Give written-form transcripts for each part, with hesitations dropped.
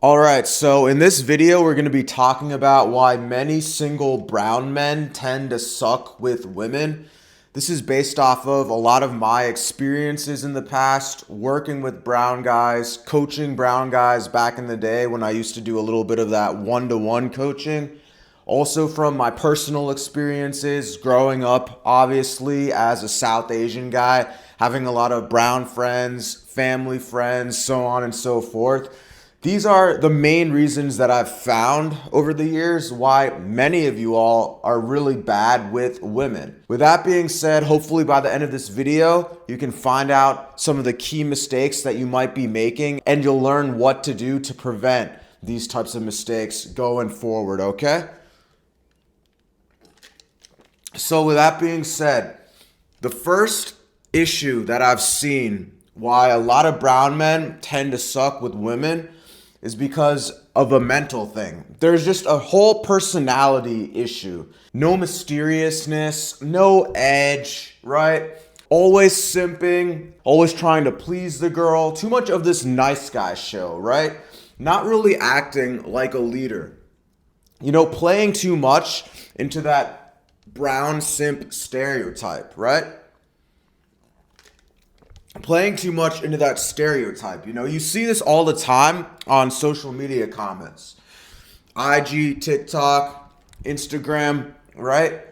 All right, so in this video, we're going to be talking about why many single brown men tend to suck with women. This is based off of a lot of my experiences in the past, working with brown guys, coaching brown guys back in the day when I used to do a little bit of that one-to-one coaching. Also from my personal experiences growing up, obviously, as a South Asian guy, having a lot of brown friends, family friends, so on and so forth. These are the main reasons that I've found over the years why many of you all are really bad with women. With that being said, hopefully by the end of this video, you can find out some of the key mistakes that you might be making and you'll learn what to do to prevent these types of mistakes going forward, okay? So with that being said, the first issue that I've seen why a lot of brown men tend to suck with women is because of a mental thing. There's just a whole personality issue. No mysteriousness, no edge, right? Always simping, always trying to please the girl. Too much of this nice guy show, right? Not really acting like a leader. Playing too much into that brown simp stereotype, right? Playing too much into that stereotype. You see this all the time on social media comments. IG, TikTok, Instagram, right?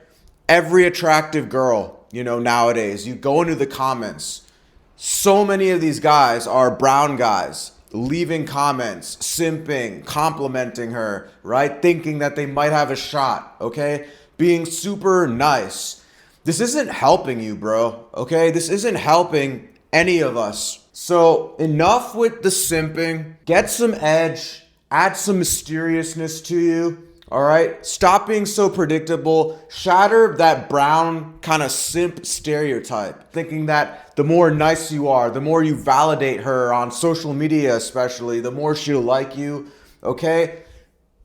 Every attractive girl, nowadays, you go into the comments. So many of these guys are brown guys leaving comments, simping, complimenting her, right? Thinking that they might have a shot, okay? Being super nice. This isn't helping you, bro, okay? This isn't helping any of us. So enough with the simping. Get some edge. Add some mysteriousness to you. All right? Stop being so predictable. Shatter that brown kind of simp stereotype. Thinking that the more nice you are, the more you validate her on social media especially, the more she'll like you. Okay?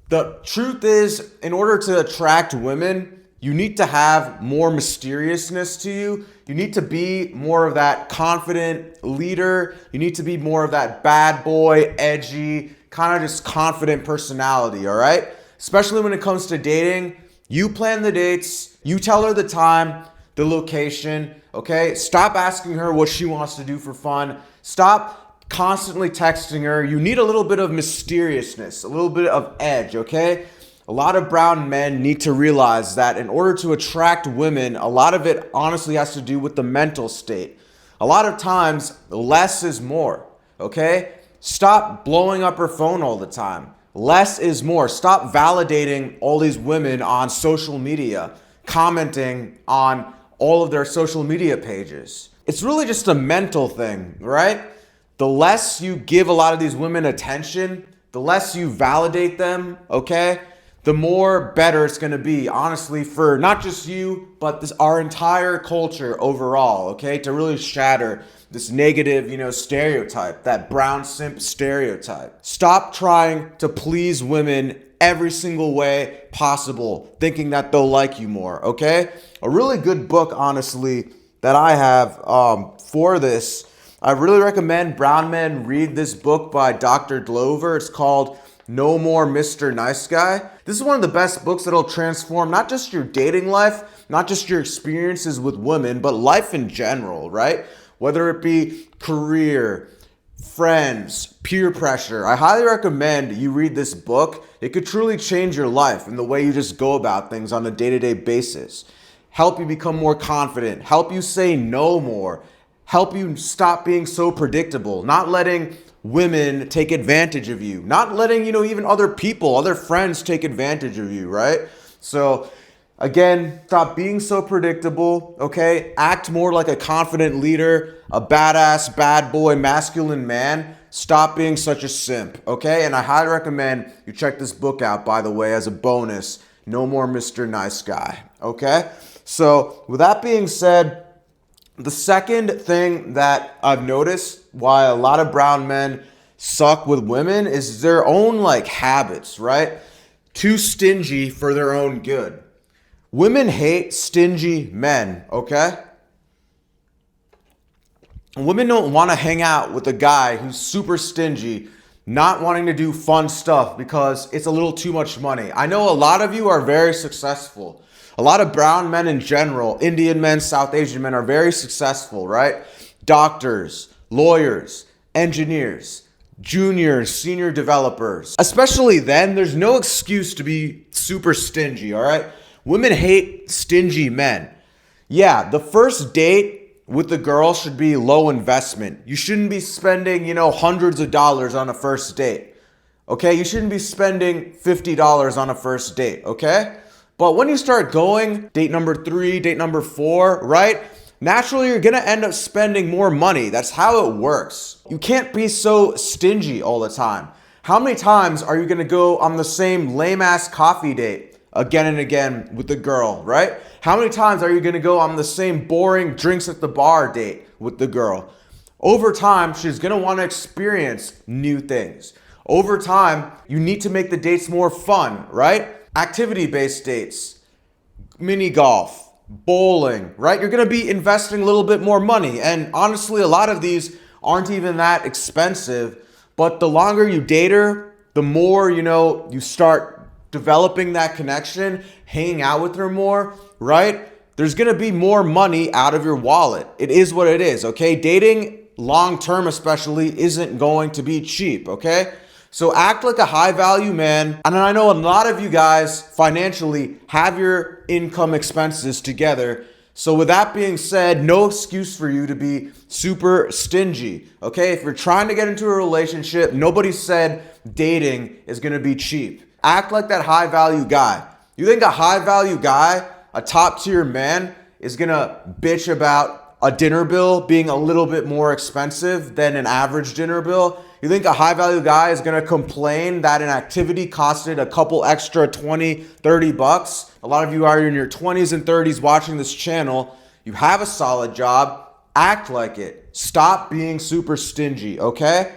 The truth is, in order to attract women, you need to have more mysteriousness to you. You need to be more of that confident leader. You need to be more of that bad boy, edgy, kind of just confident personality, all right? Especially when it comes to dating. You plan the dates. You tell her the time, the location, okay? Stop asking her what she wants to do for fun. Stop constantly texting her. You need a little bit of mysteriousness, a little bit of edge, okay? A lot of brown men need to realize that in order to attract women, a lot of it honestly has to do with the mental state. A lot of times, less is more, okay? Stop blowing up her phone all the time. Less is more. Stop validating all these women on social media, commenting on all of their social media pages. It's really just a mental thing, right? The less you give a lot of these women attention, the less you validate them, okay? The more better it's going to be, honestly, for not just you, but our entire culture overall, okay? To really shatter this negative, stereotype, that brown simp stereotype. Stop trying to please women every single way possible, thinking that they'll like you more, okay? A really good book, honestly, that I have for this, I really recommend brown men read this book by Dr. Glover. It's called No More Mr. Nice Guy. This is one of the best books that'll transform not just your dating life, not just your experiences with women, but life in general, right? Whether it be career, friends, peer pressure. I highly recommend you read this book. It could truly change your life and the way you just go about things on a day-to-day basis. Help you become more confident, help you say no more, help you stop being so predictable, not letting women take advantage of you, not letting, even other people, other friends take advantage of you, right? So again, stop being so predictable, okay? Act more like a confident leader, a badass, bad boy, masculine man. Stop being such a simp, okay? And I highly recommend you check this book out, by the way, as a bonus. No More Mr. Nice Guy, okay? So with that being said, the second thing that I've noticed why a lot of brown men suck with women is their own habits, right? Too stingy for their own good. Women hate stingy men, okay? Women don't want to hang out with a guy who's super stingy not wanting to do fun stuff because it's a little too much money. I know a lot of you are very successful. A lot of brown men in general, Indian men, South Asian men are very successful, right? Doctors, lawyers, engineers, junior, senior developers. Especially then, there's no excuse to be super stingy, all right? Women hate stingy men. Yeah, the first date with the girl should be low investment. You shouldn't be spending, hundreds of dollars on a first date. Okay? You shouldn't be spending $50 on a first date, okay? But when you start going, date number 3, date number 4, right? Naturally, you're gonna end up spending more money. That's how it works. You can't be so stingy all the time. How many times are you gonna go on the same lame-ass coffee date again and again with the girl, right? How many times are you gonna go on the same boring drinks at the bar date with the girl? Over time, she's gonna wanna experience new things. Over time, you need to make the dates more fun, right? Activity-based dates, mini golf, bowling, right? You're gonna be investing a little bit more money. And honestly, a lot of these aren't even that expensive, but the longer you date her, the more, you start developing that connection, hanging out with her more, right? There's gonna be more money out of your wallet. It is what it is, okay? Dating long-term especially isn't going to be cheap, okay? So act like a high value man. And I know a lot of you guys financially have your income expenses together. So with that being said, no excuse for you to be super stingy, okay? If you're trying to get into a relationship, nobody said dating is gonna be cheap. Act like that high value guy. You think a high value guy, a top tier man, is gonna bitch about a dinner bill being a little bit more expensive than an average dinner bill? You think a high value guy is gonna complain that an activity costed a couple extra 20, 30 bucks? A lot of you are in your 20s and 30s watching this channel. You have a solid job. Act like it. Stop being super stingy, okay?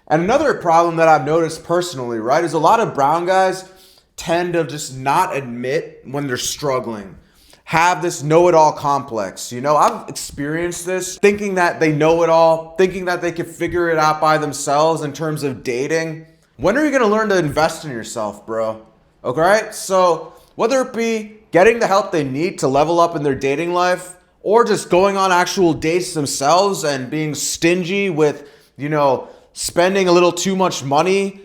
And another problem that I've noticed personally, right, is a lot of brown guys tend to just not admit when they're struggling. Have this know-it-all complex. I've experienced this, thinking that they know it all, thinking that they can figure it out by themselves in terms of dating. When are you gonna learn to invest in yourself, bro? Okay? So whether it be getting the help they need to level up in their dating life, or just going on actual dates themselves and being stingy with, spending a little too much money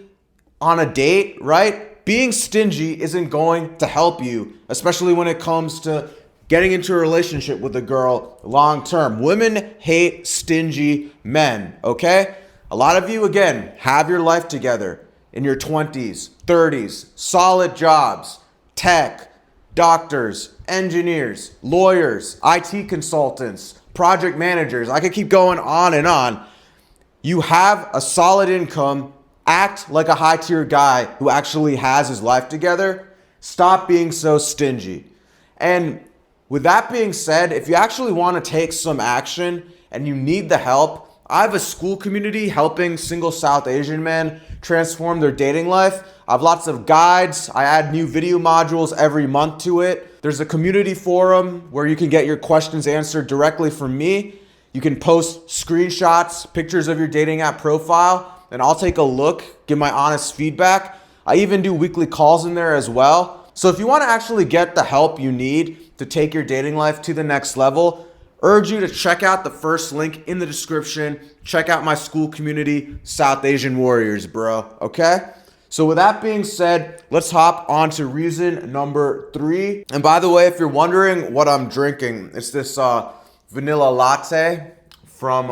on a date, right? Being stingy isn't going to help you, especially when it comes to getting into a relationship with a girl long term. Women hate stingy men, okay? A lot of you, again, have your life together in your 20s, 30s, solid jobs, tech, doctors, engineers, lawyers, IT consultants, project managers. I could keep going on and on. You have a solid income. Act like a high tier guy who actually has his life together. Stop being so stingy. And with that being said, if you actually want to take some action and you need the help, I have a school community helping single South Asian men transform their dating life. I have lots of guides. I add new video modules every month to it. There's a community forum where you can get your questions answered directly from me. You can post screenshots, pictures of your dating app profile, and I'll take a look, give my honest feedback. I even do weekly calls in there as well. So if you want to actually get the help you need to take your dating life to the next level, urge you to check out the first link in the description. Check out my school community, South Asian Warriors, bro, okay? So with that being said, let's hop on to reason number 3. And by the way, if you're wondering what I'm drinking, it's this vanilla latte from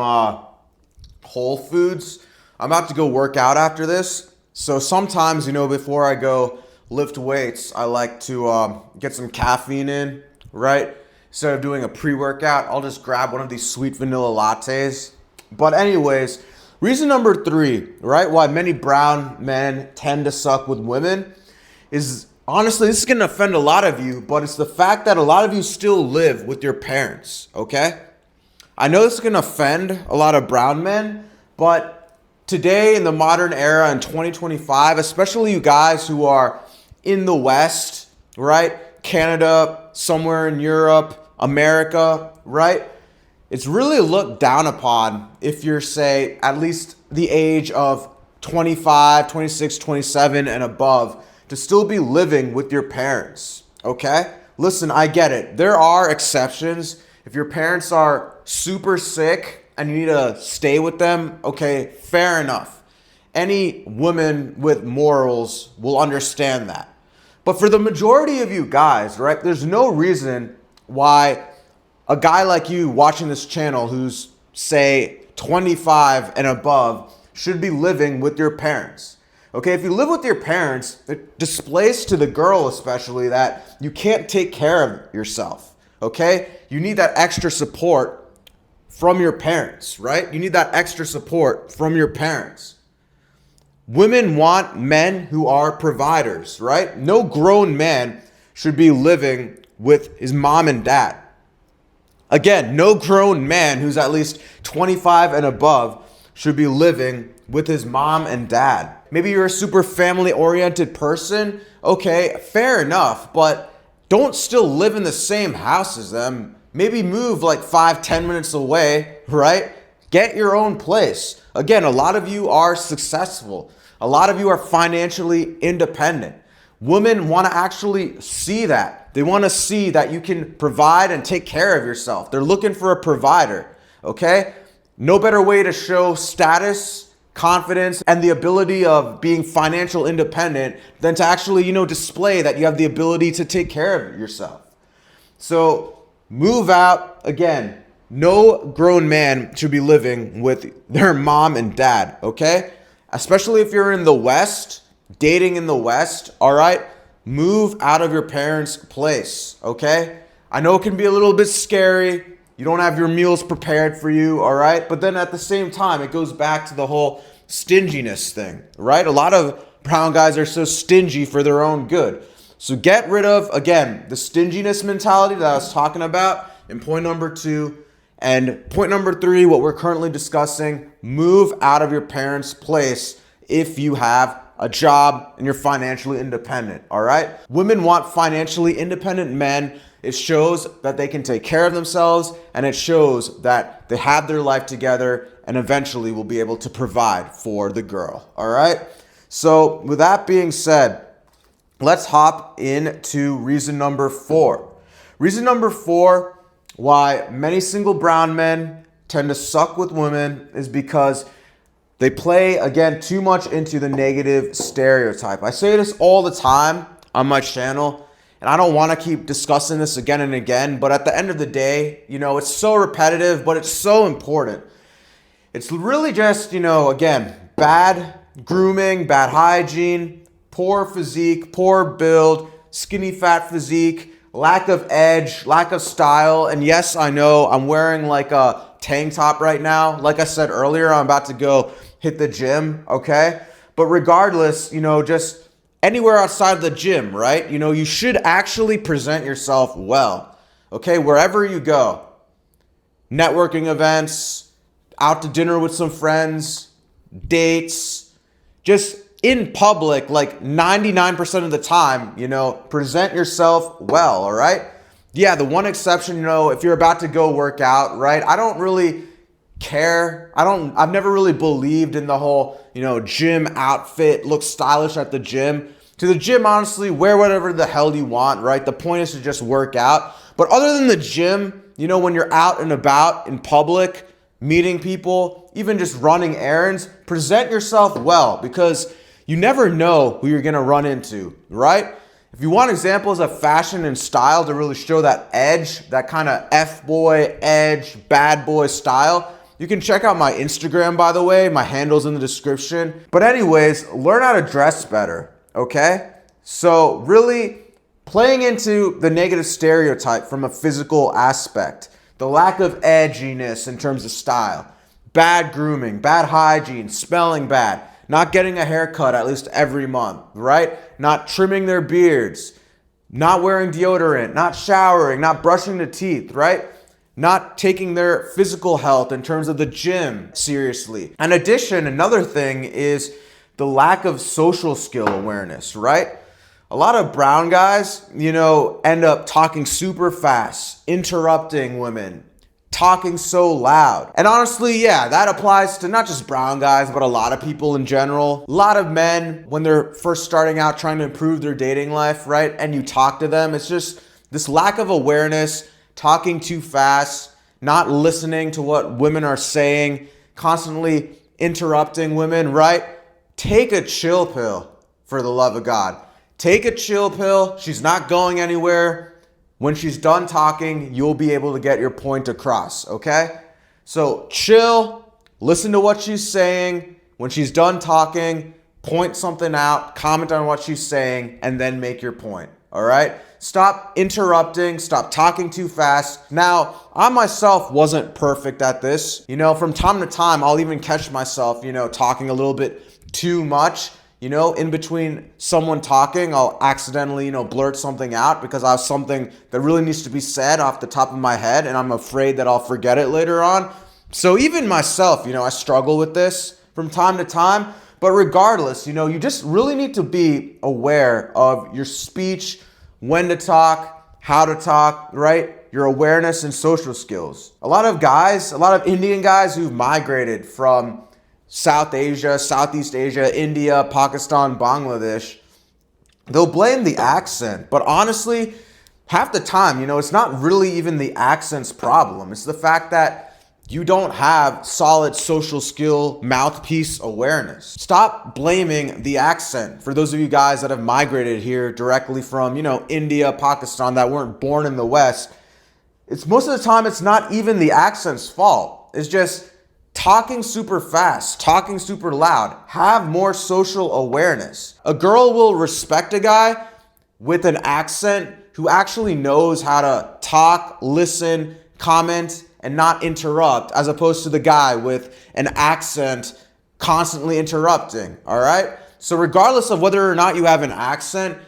Whole Foods. I'm about to go work out after this. So sometimes, before I go lift weights, I like to get some caffeine in, right? Instead of doing a pre-workout, I'll just grab one of these sweet vanilla lattes. But anyways, reason number 3, right, why many brown men tend to suck with women is, honestly, this is going to offend a lot of you, but it's the fact that a lot of you still live with your parents, okay? I know this is going to offend a lot of brown men, but today in the modern era in 2025, especially you guys who are in the West, right? Canada, somewhere in Europe, America, right? It's really looked down upon if you're, say, at least the age of 25, 26, 27 and above to still be living with your parents, okay? Listen, I get it. There are exceptions. If your parents are super sick and you need to stay with them, okay, fair enough. Any woman with morals will understand that. But for the majority of you guys, right, there's no reason why a guy like you watching this channel who's, say, 25 and above should be living with your parents. Okay, if you live with your parents, it displays to the girl especially that you can't take care of yourself. Okay, you need that extra support from your parents, right? You need that extra support from your parents. Women want men who are providers, right? No grown man should be living with his mom and dad. Again, no grown man who's at least 25 and above should be living with his mom and dad. Maybe you're a super family-oriented person. Okay, fair enough, but don't still live in the same house as them. Maybe move like 5-10 minutes away, right? Get your own place. Again, a lot of you are successful. A lot of you are financially independent. Women want to actually see that. They want to see that you can provide and take care of yourself. They're looking for a provider, okay? No better way to show status, confidence, and the ability of being financial independent than to actually, display that you have the ability to take care of yourself. So move out. Again, no grown man should be living with their mom and dad, okay? Especially if you're in the West, dating in the West, all right? Move out of your parents' place, okay? I know it can be a little bit scary. You don't have your meals prepared for you, all right? But then at the same time, it goes back to the whole stinginess thing, right? A lot of brown guys are so stingy for their own good. So get rid of, again, the stinginess mentality that I was talking about in point number 2. And point number 3, what we're currently discussing, move out of your parents' place if you have a job and you're financially independent, all right? Women want financially independent men. It shows that they can take care of themselves, and it shows that they have their life together and eventually will be able to provide for the girl, all right? So with that being said, let's hop into reason number 4. Reason number 4 why many single brown men tend to suck with women is because they play, again, too much into the negative stereotype. I say this all the time on my channel, and I don't want to keep discussing this again and again, but at the end of the day, it's so repetitive, but it's so important. It's really just, again, bad grooming, bad hygiene, poor physique, poor build, skinny fat physique, lack of edge, lack of style. And yes, I know I'm wearing like a tank top right now. Like I said earlier, I'm about to go hit the gym, okay? But regardless, just anywhere outside of the gym, right? You should actually present yourself well, okay? Wherever you go, networking events, out to dinner with some friends, dates, just in public, like 99% of the time, present yourself well, all right? Yeah, the one exception, if you're about to go work out, right? I don't really care. I've never really believed in the whole, gym outfit, look stylish at the gym. To the gym, honestly, wear whatever the hell you want, right? The point is to just work out. But other than the gym, when you're out and about in public, meeting people, even just running errands, present yourself well, because you never know who you're going to run into, right? If you want examples of fashion and style to really show that edge, that kind of F-boy, edge, bad boy style, you can check out my Instagram, by the way. My handle's in the description. But anyways, learn how to dress better, okay? So really playing into the negative stereotype from a physical aspect, the lack of edginess in terms of style, bad grooming, bad hygiene, smelling bad, not getting a haircut at least every month, right? Not trimming their beards, not wearing deodorant, not showering, not brushing the teeth, right? Not taking their physical health in terms of the gym seriously. In addition, another thing is the lack of social skill awareness, right? A lot of brown guys, end up talking super fast, interrupting women, talking so loud. And honestly, yeah, that applies to not just brown guys, but a lot of people in general. A lot of men, when they're first starting out trying to improve their dating life, right? And you talk to them, it's just this lack of awareness, talking too fast, not listening to what women are saying, constantly interrupting women, right? Take a chill pill, for the love of God. Take a chill pill. She's not going anywhere. When she's done talking, you'll be able to get your point across, okay? So chill, listen to what she's saying. When she's done talking, point something out, comment on what she's saying, and then make your point, all right? Stop interrupting, stop talking too fast. Now, I myself wasn't perfect at this. From time to time, I'll even catch myself, talking a little bit too much. In between someone talking, I'll accidentally, blurt something out because I have something that really needs to be said off the top of my head and I'm afraid that I'll forget it later on. So even myself, I struggle with this from time to time. But regardless, you just really need to be aware of your speech, when to talk, how to talk, right? Your awareness and social skills. A lot of Indian guys who've migrated from South Asia, Southeast Asia, India, Pakistan, Bangladesh, they'll blame the accent. But honestly, half the time, it's not really even the accent's problem. It's the fact that you don't have solid social skill mouthpiece awareness. Stop blaming the accent. For those of you guys that have migrated here directly from, India, Pakistan, that weren't born in the West, it's most of the time, it's not even the accent's fault. It's just talking super fast, talking super loud. Have more social awareness. A girl will respect a guy with an accent who actually knows how to talk, listen, comment, and not interrupt, as opposed to the guy with an accent constantly interrupting, all right? So regardless of whether or not you have an accent,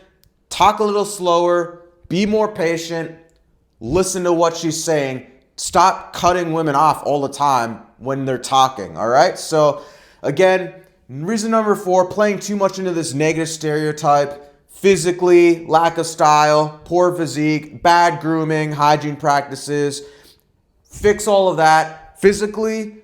talk a little slower, be more patient, listen to what she's saying. Stop cutting women off all the time when they're talking, all right? So again, reason number 4, playing too much into this negative stereotype, physically, lack of style, poor physique, bad grooming, hygiene practices. Fix all of that physically,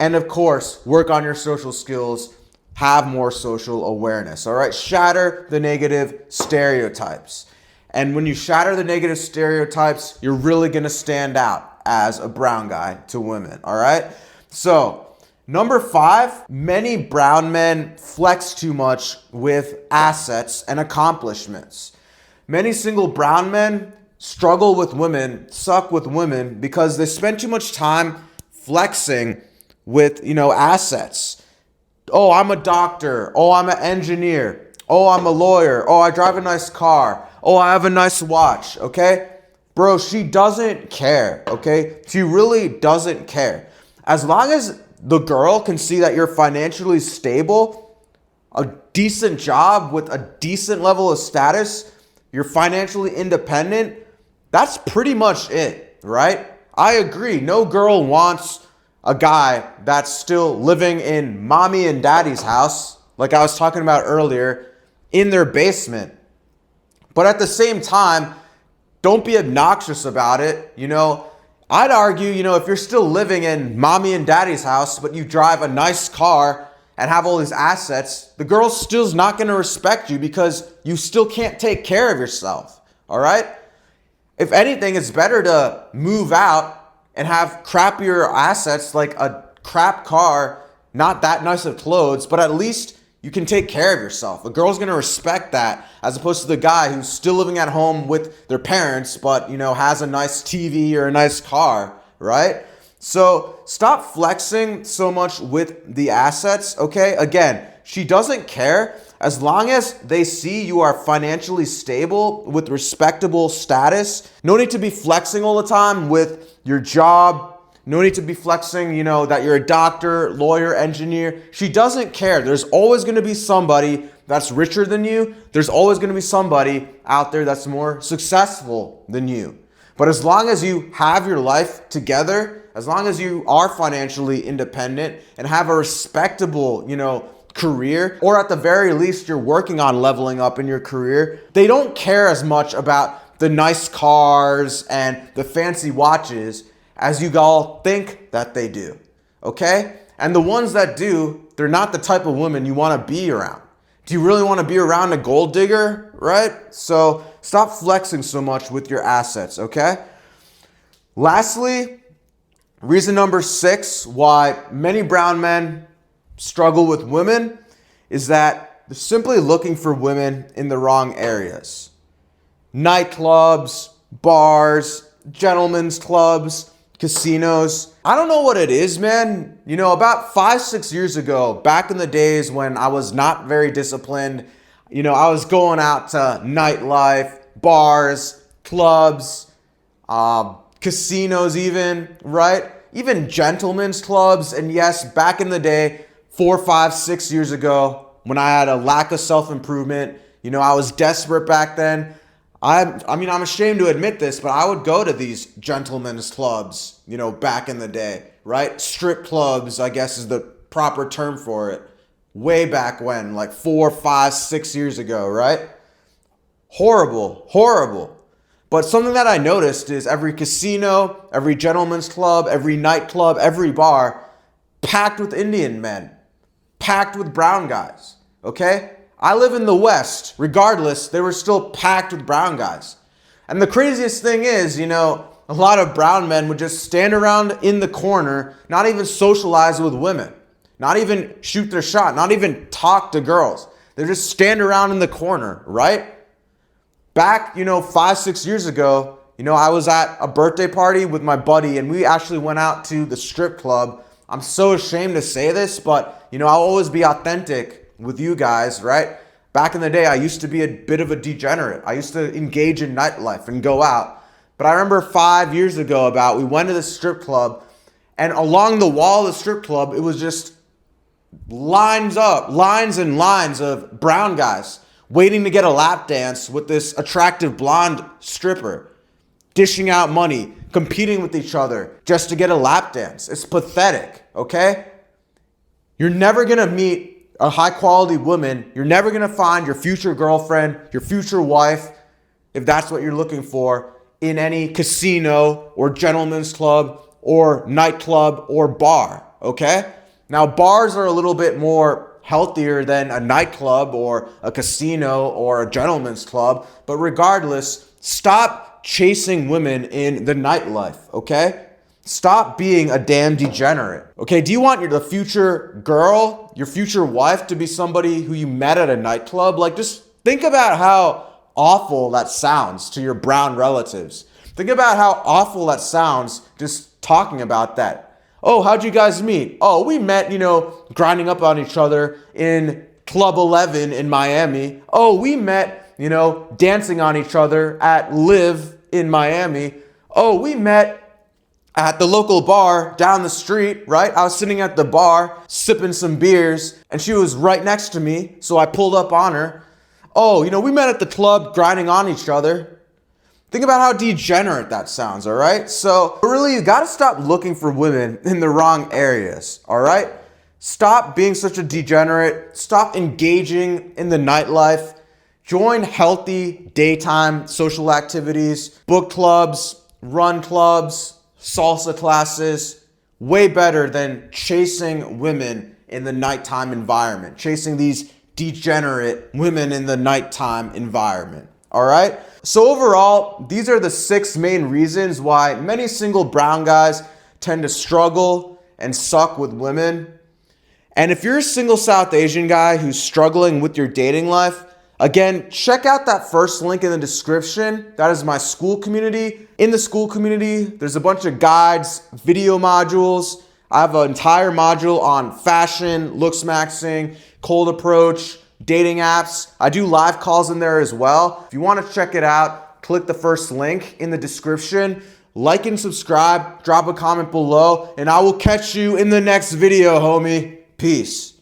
and of course, work on your social skills, have more social awareness, all right? Shatter the negative stereotypes. And when you shatter the negative stereotypes, you're really gonna stand out as a brown guy to women, all right? So, number 5, many brown men flex too much with assets and accomplishments. Many single brown men struggle with women, suck with women because they spend too much time flexing with, assets. Oh, I'm a doctor. Oh, I'm an engineer. Oh, I'm a lawyer. Oh, I drive a nice car. Oh, I have a nice watch, okay? Bro, she doesn't care, okay? She really doesn't care. As long as the girl can see that you're financially stable, a decent job with a decent level of status, you're financially independent, that's pretty much it, right? I agree. No girl wants a guy that's still living in mommy and daddy's house, like I was talking about earlier, in their basement. But at the same time, don't be obnoxious about it. I'd argue, if you're still living in mommy and daddy's house, but you drive a nice car and have all these assets, the girl still's not going to respect you because you still can't take care of yourself. All right? If anything, it's better to move out and have crappier assets like a crap car, not that nice of clothes, but at least you can take care of yourself. A girl's going to respect that as opposed to the guy who's still living at home with their parents, but, has a nice TV or a nice car, right? So stop flexing so much with the assets, okay? Again, she doesn't care as long as they see you are financially stable with respectable status. No need to be flexing all the time with your job. No need to be flexing, that you're a doctor, lawyer, engineer. She doesn't care. There's always going to be somebody that's richer than you. There's always going to be somebody out there that's more successful than you. But as long as you have your life together, as long as you are financially independent and have a respectable, career, or at the very least, you're working on leveling up in your career, they don't care as much about the nice cars and the fancy watches as you all think that they do, okay? And the ones that do, they're not the type of women you want to be around. Do you really want to be around a gold digger, right? So stop flexing so much with your assets, okay? Lastly, reason number 6 why many brown men struggle with women is that they're simply looking for women in the wrong areas. Nightclubs, bars, gentlemen's clubs, casinos. I don't know what it is, man. You know, about 5-6 years ago, back in the days when I was not very disciplined, you know, I was going out to nightlife, bars, clubs, casinos even, right? Even gentlemen's clubs. And yes, back in the day, 4, 5, 6 years ago, when I had a lack of self-improvement, you know, I was desperate back then. I mean, I'm ashamed to admit this, but I would go to these gentlemen's clubs, you know, back in the day, right? Strip clubs, I guess is the proper term for it. Way back when, like 4, 5, 6 years ago, right? Horrible, horrible. But something that I noticed is every casino, every gentleman's club, every nightclub, every bar, packed with Indian men, packed with brown guys, okay? I live in the West. Regardless, they were still packed with brown guys. And the craziest thing is, you know, a lot of brown men would just stand around in the corner, not even socialize with women, not even shoot their shot, not even talk to girls. They just stand around in the corner, right? Back, you know, 5, 6 years ago, you know, I was at a birthday party with my buddy and we actually went out to the strip club. I'm so ashamed to say this, but, you know, I'll always be authentic with you guys, right? Back in the day, I used to be a bit of a degenerate. I used to engage in nightlife and go out. But I remember 5 years ago we went to the strip club, and along the wall of the strip club, it was just lines and lines of brown guys waiting to get a lap dance with this attractive blonde stripper, dishing out money, competing with each other just to get a lap dance. It's pathetic, okay? You're never gonna meet a high quality woman. You're never gonna find your future girlfriend, your future wife, if that's what you're looking for, in any casino or gentleman's club or nightclub or bar, okay? Now, bars are a little bit more healthier than a nightclub or a casino or a gentleman's club, but regardless, stop chasing women in the nightlife, okay? Stop being a damn degenerate. Okay, do you want the future girl, your future wife to be somebody who you met at a nightclub? Like, just think about how awful that sounds to your brown relatives. Think about how awful that sounds just talking about that. Oh, how'd you guys meet? Oh, we met, you know, grinding up on each other in Club 11 in Miami. Oh, we met, you know, dancing on each other at Live in Miami. Oh, we met at the local bar down the street, right? I was sitting at the bar sipping some beers and she was right next to me, so I pulled up on her. Oh, you know, we met at the club grinding on each other. Think about how degenerate that sounds, all right? So really, you gotta stop looking for women in the wrong areas, all right? Stop being such a degenerate. Stop engaging in the nightlife. Join healthy daytime social activities, book clubs, run clubs, salsa classes. Way better than chasing women in the nighttime environment, chasing these degenerate women in the nighttime environment, all right? So overall, these are the 6 main reasons why many single brown guys tend to struggle and suck with women. And if you're a single South Asian guy who's struggling with your dating life, again, check out that first link in the description. That is my school community. In the school community, there's a bunch of guides, video modules. I have an entire module on fashion, looks maxing, cold approach, dating apps. I do live calls in there as well. If you want to check it out, click the first link in the description. Like and subscribe, drop a comment below, and I will catch you in the next video, homie. Peace.